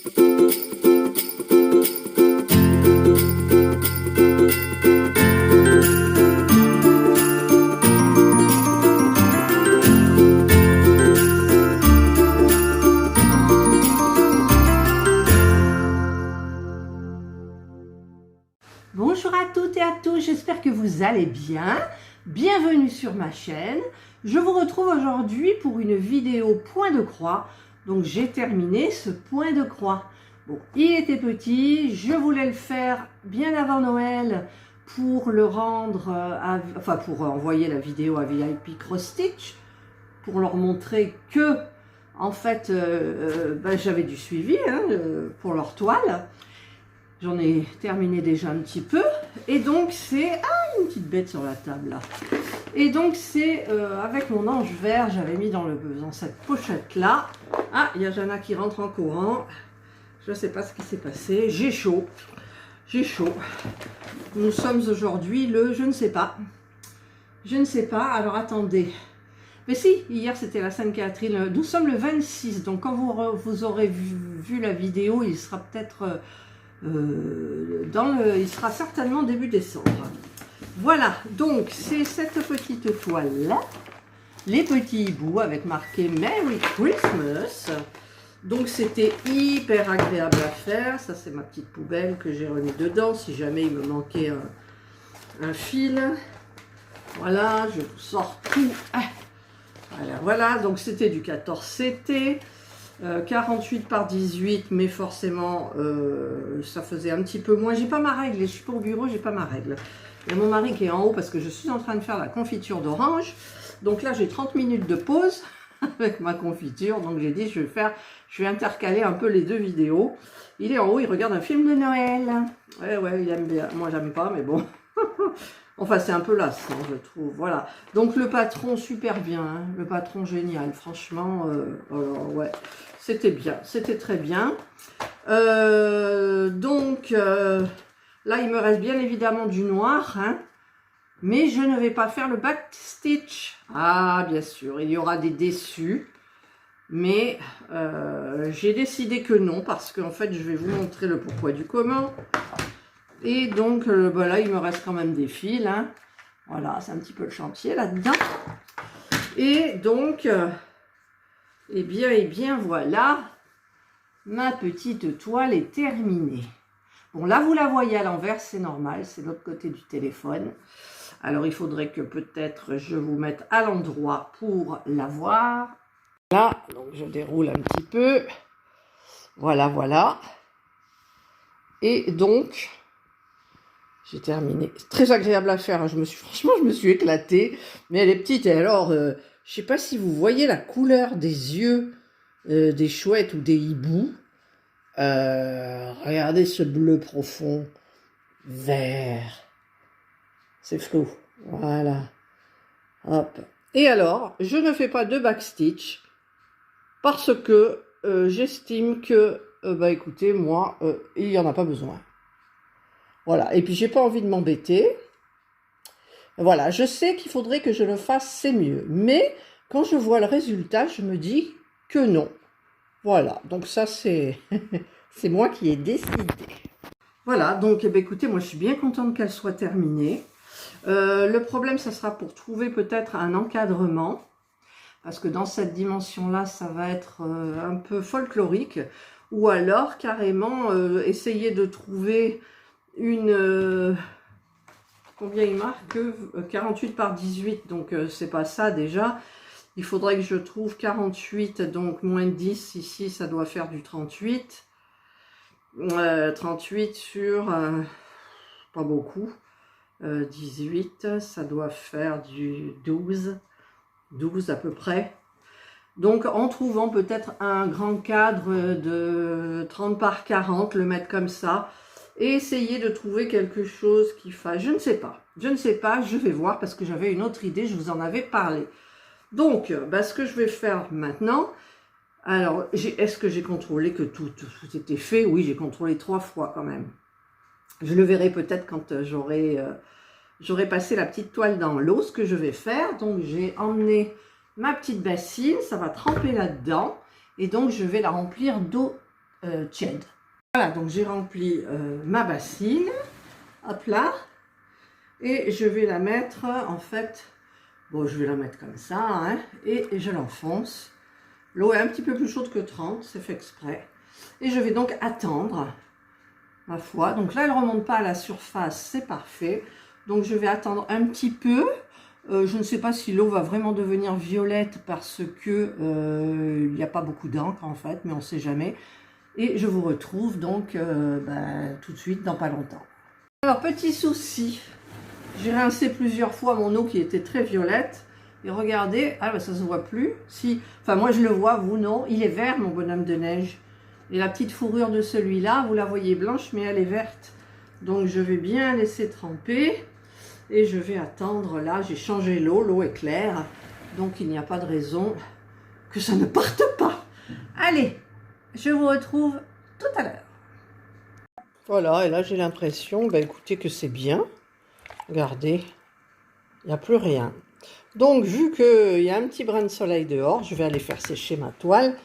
Bonjour à toutes et à tous, j'espère que vous allez bien. Bienvenue sur ma chaîne. Je vous retrouve aujourd'hui pour une vidéo point de croix. Donc j'ai terminé ce point de croix. Bon, il était petit, je voulais le faire bien avant Noël pour le rendre, pour envoyer la vidéo à VIP Cross Stitch, pour leur montrer que, en fait, j'avais du suivi pour leur toile. J'en ai terminé déjà un petit peu. Et donc c'est... Ah, une petite bête sur la table là. Et donc c'est avec mon ange vert, j'avais mis dans cette pochette là. Ah, il y a Jana qui rentre en courant. Je ne sais pas ce qui s'est passé. J'ai chaud. J'ai chaud. Nous sommes aujourd'hui le... Je ne sais pas. Je ne sais pas. Alors attendez. Mais si, hier c'était la Sainte-Catherine. Nous sommes le 26. Donc quand vous aurez vu la vidéo, il sera peut-être... il sera certainement début décembre. Voilà, donc c'est cette petite toile là, les petits hiboux avec marqué Merry Christmas. Donc c'était hyper agréable à faire. Ça c'est ma petite poubelle que j'ai remis dedans si jamais il me manquait un fil. Voilà, je vous sors tout. Voilà, donc c'était du 14 CT. 48 par 18, mais forcément ça faisait un petit peu moins. J'ai pas ma règle, je suis pas au bureau, j'ai pas ma règle. Il y a mon mari qui est en haut parce que je suis en train de faire la confiture d'orange. Donc là j'ai 30 minutes de pause avec ma confiture. Donc j'ai dit je vais intercaler un peu les deux vidéos. Il est en haut, il regarde un film de Noël. Ouais, il aime bien. Moi j'aime pas, mais bon. Enfin, c'est un peu lassant, je trouve. Voilà. Donc, le patron, super bien. Hein. Le patron, génial. Franchement, ouais. C'était bien. C'était très bien. Là, il me reste bien évidemment du noir. Hein. Mais je ne vais pas faire le backstitch. Ah, bien sûr. Il y aura des déçus. Mais j'ai décidé que non. Parce qu'en fait, je vais vous montrer le pourquoi du comment. Et donc, là, il me reste quand même des fils. Hein. Voilà, c'est un petit peu le chantier là-dedans. Et donc, eh bien, voilà. Ma petite toile est terminée. Bon, là, vous la voyez à l'envers, c'est normal. C'est l'autre côté du téléphone. Alors, il faudrait que peut-être je vous mette à l'endroit pour la voir. Là, donc je déroule un petit peu. Voilà. Et donc... J'ai terminé. C'est très agréable à faire. Hein. Franchement, je me suis éclatée. Mais elle est petite. Et alors, je sais pas si vous voyez la couleur des yeux des chouettes ou des hiboux. Regardez ce bleu profond. Vert. C'est flou. Voilà. Hop. Et alors, je ne fais pas de backstitch. Parce que j'estime que, écoutez, moi, il n'y en a pas besoin. Voilà, et puis j'ai pas envie de m'embêter. Voilà, je sais qu'il faudrait que je le fasse, c'est mieux. Mais quand je vois le résultat, je me dis que non. Voilà, donc ça c'est c'est moi qui ai décidé. Voilà, donc écoutez, moi je suis bien contente qu'elle soit terminée. Le problème, ça sera pour trouver peut-être un encadrement. Parce que dans cette dimension-là, ça va être un peu folklorique. Ou alors carrément essayer de trouver... combien il marque 48 par 18, donc c'est pas ça déjà. Il faudrait que je trouve 48, donc moins 10 ici, ça doit faire du 38. 38 sur pas beaucoup. 18, ça doit faire du 12 à peu près. Donc en trouvant peut-être un grand cadre de 30 par 40, le mettre comme ça. Et essayer de trouver quelque chose qui fasse, je ne sais pas, je vais voir parce que j'avais une autre idée, je vous en avais parlé. Donc, ce que je vais faire maintenant, alors, est-ce que j'ai contrôlé que tout était fait? Oui, j'ai contrôlé 3 fois quand même. Je le verrai peut-être quand j'aurai passé la petite toile dans l'eau, ce que je vais faire. Donc, j'ai emmené ma petite bassine, ça va tremper là-dedans. Et donc, je vais la remplir d'eau tiède. Voilà, donc j'ai rempli ma bassine, hop là, et je vais la mettre, en fait, bon, je vais la mettre comme ça, hein, et je l'enfonce. L'eau est un petit peu plus chaude que 30, c'est fait exprès. Et je vais donc attendre, ma foi. Donc là, elle ne remonte pas à la surface, c'est parfait. Donc je vais attendre un petit peu. Je ne sais pas si l'eau va vraiment devenir violette parce que il n'y a pas beaucoup d'encre en fait, mais on ne sait jamais. Et je vous retrouve donc tout de suite dans pas longtemps. Alors petit souci, j'ai rincé plusieurs fois mon eau qui était très violette. Et regardez, ah ben ça se voit plus. Si, enfin moi je le vois, vous non. Il est vert mon bonhomme de neige. Et la petite fourrure de celui-là, vous la voyez blanche, mais elle est verte. Donc je vais bien laisser tremper. Et je vais attendre, là j'ai changé l'eau est claire. Donc il n'y a pas de raison que ça ne parte pas. Allez, je vous retrouve tout à l'heure. Voilà, et là j'ai l'impression, écoutez que c'est bien. Regardez, il n'y a plus rien. Donc, vu qu'il y a un petit brin de soleil dehors, je vais aller faire sécher ma toile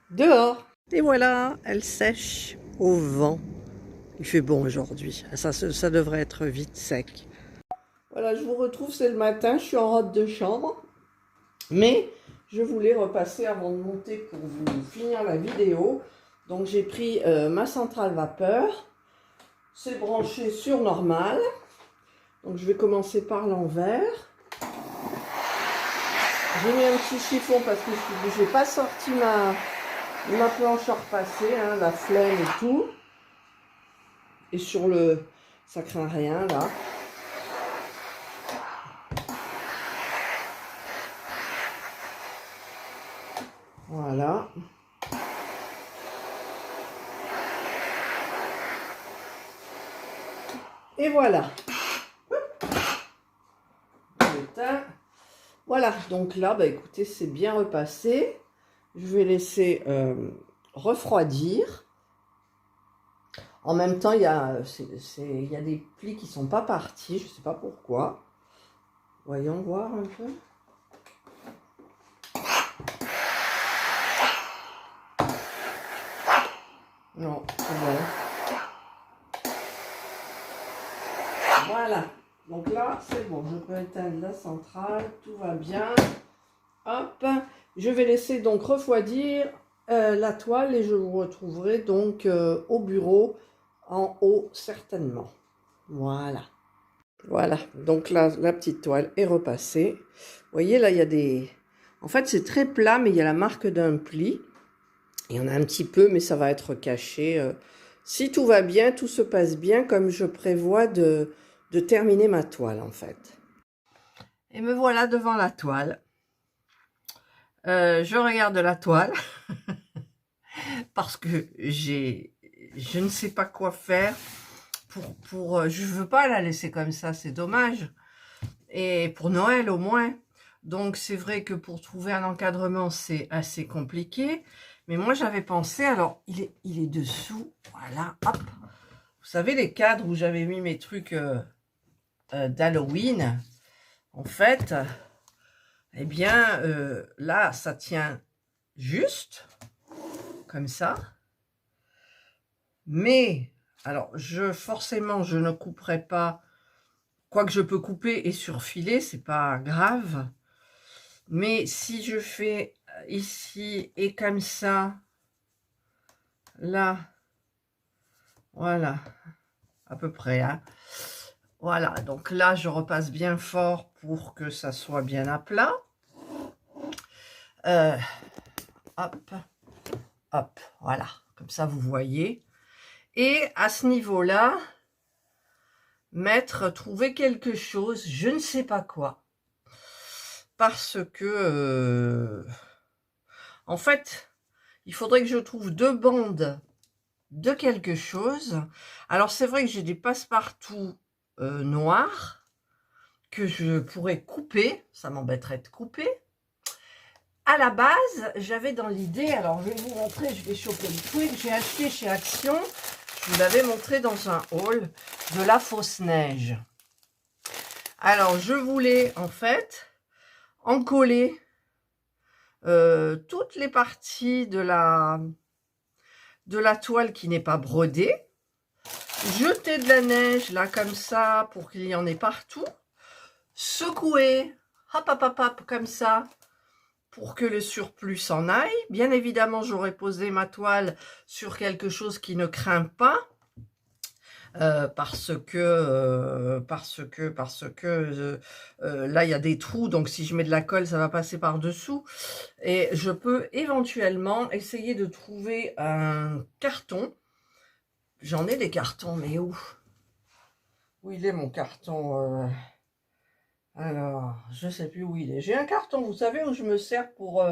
dehors. Et voilà, elle sèche au vent. Il fait bon aujourd'hui. Ça devrait être vite sec. Voilà, je vous retrouve, c'est le matin. Je suis en robe de chambre. Mais je voulais repasser avant de monter pour vous finir la vidéo. Donc, j'ai pris ma centrale vapeur. C'est branché sur normal. Donc, je vais commencer par l'envers. J'ai mis un petit chiffon parce que je n'ai pas sorti ma planche à repasser, hein, la flemme et tout. Et sur le... ça craint rien là. Voilà. Et voilà. Voilà, donc là, écoutez, c'est bien repassé. Je vais laisser refroidir. En même temps, il y a des plis qui ne sont pas partis, je ne sais pas pourquoi. Voyons voir un peu. Non, c'est bon. Voilà. Donc là, c'est bon. Je peux éteindre la centrale. Tout va bien. Hop. Je vais laisser donc refroidir la toile et je vous retrouverai donc au bureau en haut certainement. Voilà. Voilà. Donc là, la petite toile est repassée. Vous voyez, là, il y a des... En fait, c'est très plat, mais il y a la marque d'un pli. Il y en a un petit peu, mais ça va être caché. Si tout va bien, tout se passe bien, comme je prévois de terminer ma toile, en fait. Et me voilà devant la toile. Je regarde la toile parce que je ne sais pas quoi faire je veux pas la laisser comme ça, c'est dommage. Et pour Noël au moins. Donc c'est vrai que pour trouver un encadrement c'est assez compliqué. Mais moi j'avais pensé, alors il est dessous, voilà, hop. Vous savez les cadres où j'avais mis mes trucs d'Halloween, en fait, eh bien là ça tient juste, comme ça. Mais, alors forcément je ne couperai pas, quoique je peux couper et surfiler, c'est pas grave. Mais si je fais ici et comme ça, là, voilà, à peu près, hein. Voilà, donc là, je repasse bien fort pour que ça soit bien à plat. Hop, hop, voilà, comme ça, vous voyez. Et à ce niveau-là, trouver quelque chose, je ne sais pas quoi. Parce que, en fait, il faudrait que je trouve 2 bandes de quelque chose. Alors, c'est vrai que j'ai des passe-partout noirs que je pourrais couper. Ça m'embêterait de couper. À la base, j'avais dans l'idée, alors je vais vous montrer, je vais choper le truc, j'ai acheté chez Action, je vous l'avais montré dans un haul, de la fausse neige. Alors, je voulais en fait encoller toutes les parties de la de la toile qui n'est pas brodée. Jeter de la neige là comme ça pour qu'il y en ait partout. Secouer, hop hop hop hop comme ça pour que le surplus s'en aille. Bien évidemment, j'aurais posé ma toile sur quelque chose qui ne craint pas. Parce que là il y a des trous, donc si je mets de la colle ça va passer par dessous, et je peux éventuellement essayer de trouver un carton. J'en ai des cartons, mais où il est mon carton? Alors je sais plus où il est. J'ai un carton, vous savez, où je me sers pour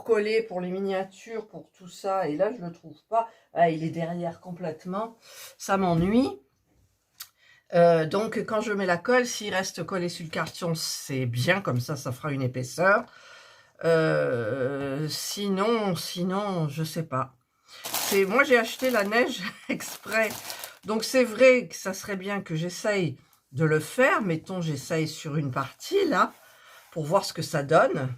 coller, pour les miniatures, pour tout ça, et là je le trouve pas. Ah, il est derrière complètement, ça m'ennuie. Donc quand je mets la colle, s'il reste collé sur le carton, c'est bien, comme ça fera une épaisseur. Sinon je sais pas. Moi j'ai acheté la neige exprès, donc c'est vrai que ça serait bien que j'essaye de le faire. Mettons, j'essaye sur une partie là pour voir ce que ça donne.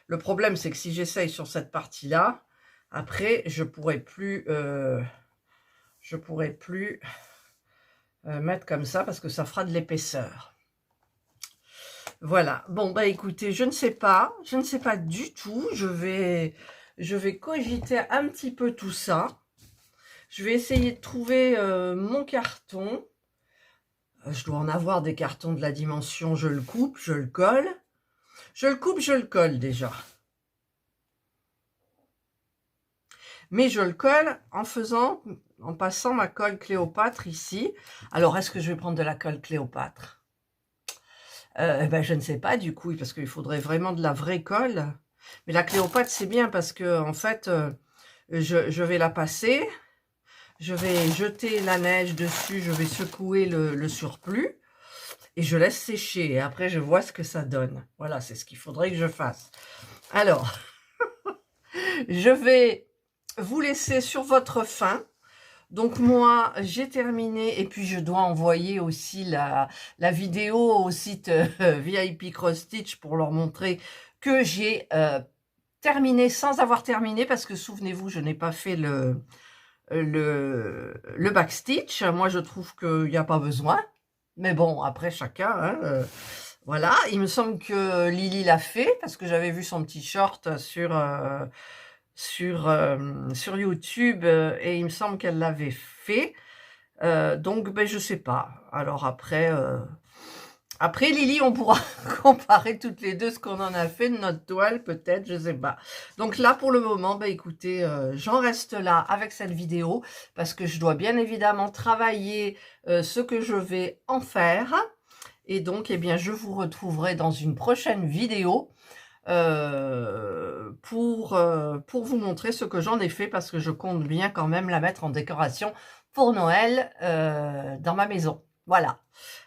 Le problème, c'est que si j'essaye sur cette partie là, après je pourrais plus mettre comme ça parce que ça fera de l'épaisseur. Voilà. Bon, bah écoutez, je ne sais pas du tout. Je vais cogiter un petit peu tout ça. Je vais essayer de trouver mon carton. Je dois en avoir des cartons de la dimension. Je le coupe, je le colle. Je le coupe, je le colle déjà. Mais je le colle en passant ma colle Cléopâtre ici. Alors, est-ce que je vais prendre de la colle Cléopâtre? Ben, je ne sais pas du coup, parce qu'il faudrait vraiment de la vraie colle. Mais la Cléopâtre, c'est bien parce que en fait, je vais la passer. Je vais jeter la neige dessus, je vais secouer le surplus. Et je laisse sécher. Et après, je vois ce que ça donne. Voilà, c'est ce qu'il faudrait que je fasse. Alors, je vais vous laisser sur votre faim. Donc moi, j'ai terminé, et puis je dois envoyer aussi la vidéo au site VIP Cross Stitch pour leur montrer que j'ai terminé sans avoir terminé, parce que souvenez-vous, je n'ai pas fait le backstitch. Moi, je trouve qu'il n'y a pas besoin. Mais bon, après, chacun, hein, voilà. Il me semble que Lily l'a fait, parce que j'avais vu son petit short sur YouTube, et il me semble qu'elle l'avait fait. Donc, ben, je sais pas. Alors après Lily, on pourra comparer toutes les deux ce qu'on en a fait de notre toile, peut-être, je sais pas. Donc là, pour le moment, ben, écoutez, j'en reste là avec cette vidéo, parce que je dois bien évidemment travailler ce que je vais en faire. Et donc, eh bien, je vous retrouverai dans une prochaine vidéo pour vous montrer ce que j'en ai fait, parce que je compte bien quand même la mettre en décoration pour Noël dans ma maison. Voilà.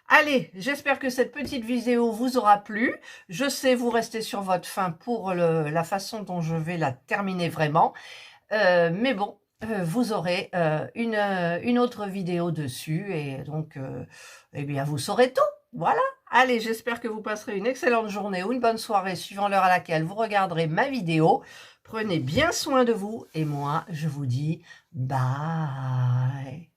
Allez, j'espère que cette petite vidéo vous aura plu. Je sais, vous restez sur votre faim pour la façon dont je vais la terminer vraiment. Mais bon, vous aurez une autre vidéo dessus, et donc, eh bien, vous saurez tout. Voilà. Allez, j'espère que vous passerez une excellente journée ou une bonne soirée, suivant l'heure à laquelle vous regarderez ma vidéo. Prenez bien soin de vous, et moi, je vous dis bye.